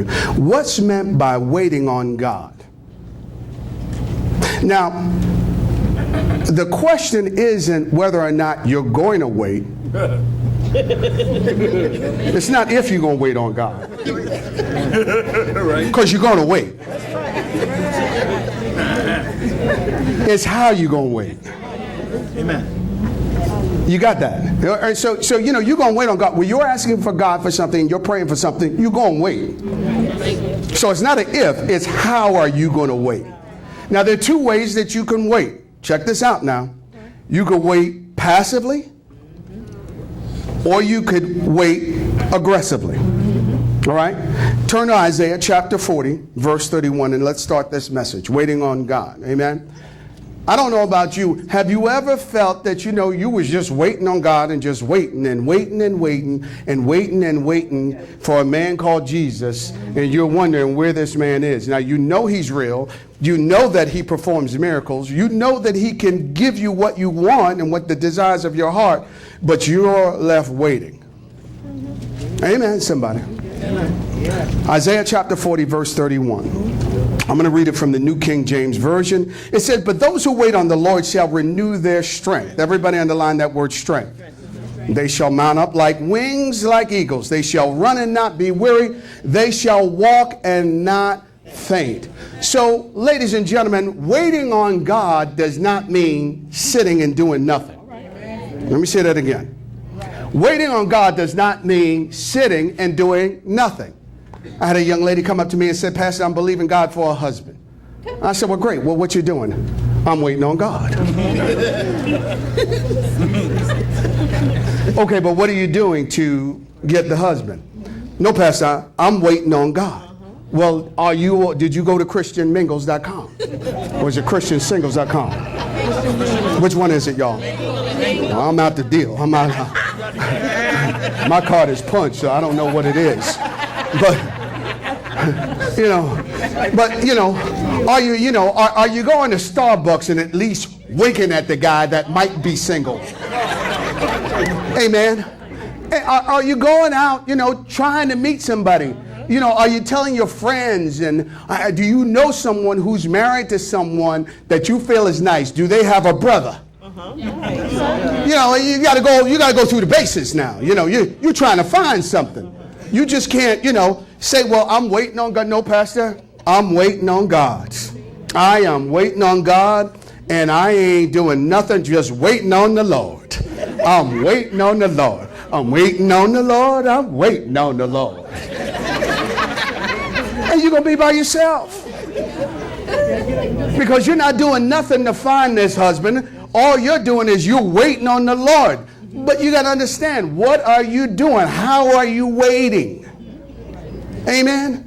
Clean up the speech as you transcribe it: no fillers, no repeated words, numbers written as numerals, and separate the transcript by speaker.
Speaker 1: you. What's meant by waiting on God? Now, the question isn't whether or not you're going to wait. It's not if you're going to wait on God. Because you're going to wait. It's how you're going to wait.
Speaker 2: Amen.
Speaker 1: You got that? So you're going to wait on God. When you're asking for God for something, you're praying for something, you're going to wait. So it's not an if, it's how are you going to wait. Now, there are two ways that you can wait. Check this out now. You could wait passively, or you could wait aggressively. All right? Turn to Isaiah chapter 40, verse 31, and let's start this message, waiting on God. Amen? I don't know about you. Have you ever felt that, you was just waiting on God and just waiting and waiting and waiting and waiting and waiting for a man called Jesus, and you're wondering where this man is? Now, you know he's real. You know that he performs miracles. You know that he can give you what you want and what the desires of your heart, but you're left waiting. Amen, somebody. Amen. Isaiah chapter 40, verse 31. I'm going to read it from the New King James Version. It says, but those who wait on the Lord shall renew their strength. Everybody underline that word strength. They shall mount up like wings like eagles. They shall run and not be weary. They shall walk and not faint. So, ladies and gentlemen, waiting on God does not mean sitting and doing nothing. Let me say that again. Waiting on God does not mean sitting and doing nothing. I had a young lady come up to me and said, Pastor, I'm believing God for a husband. I said, well, great. Well, what you doing? I'm waiting on God. Okay, but what are you doing to get the husband? No, Pastor, I'm waiting on God. Well, did you go to ChristianMingles.com? Or is it ChristianSingles.com? Which one is it, y'all? Well, I'm out the deal. My card is punched, so I don't know what it is. But are you going to Starbucks and at least winking at the guy that might be single? Amen. Are you going out, trying to meet somebody? Are you telling your friends, and do you know someone who's married to someone that you feel is nice? Do they have a brother? You got to go through the basics now. You're trying to find something. You just can't, say, well, I'm waiting on God. No, Pastor, I'm waiting on God. I am waiting on God, and I ain't doing nothing, just waiting on the Lord. I'm waiting on the Lord. I'm waiting on the Lord. I'm waiting on the Lord. And you're going to be by yourself. Because you're not doing nothing to find this husband. All you're doing is you're waiting on the Lord. But you got to understand, what are you doing? How are you waiting? Amen.